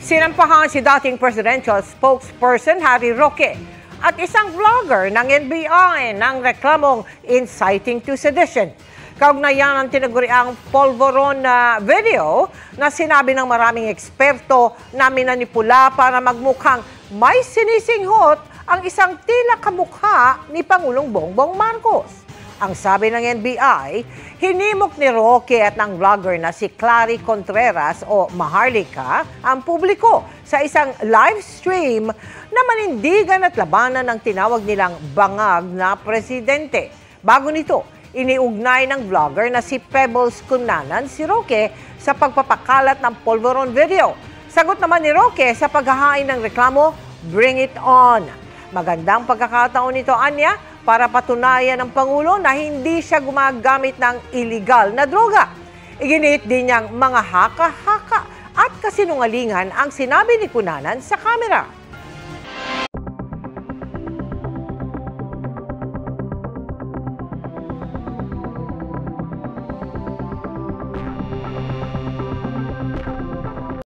Sinampahan si dating presidential spokesperson Harry Roque at isang vlogger ng NBI ng reklamong inciting to sedition. Kaugnayan ang tinaguriang polvoron na video na sinabi ng maraming eksperto na minanipula para magmukhang may sinisinghot ang isang tila kamukha ni Pangulong Bongbong Marcos. Ang sabi ng NBI, hinimok ni Roque at ng vlogger na si Clary Contreras o Maharlika ang publiko sa isang live stream na manindigan at labanan ng tinawag nilang bangag na presidente. Bago nito, iniugnay ng vlogger na si Pebbles Cunanan si Roque sa pagpapakalat ng polvoron video. Sagot naman ni Roque sa paghahain ng reklamo, "Bring it on." Magandang pagkakataon nito, Anya, para patunayan ng Pangulo na hindi siya gumagamit ng illegal na droga. Iginit din niyang mga haka-haka at kasinungalingan ang sinabi ni Cunanan sa kamera.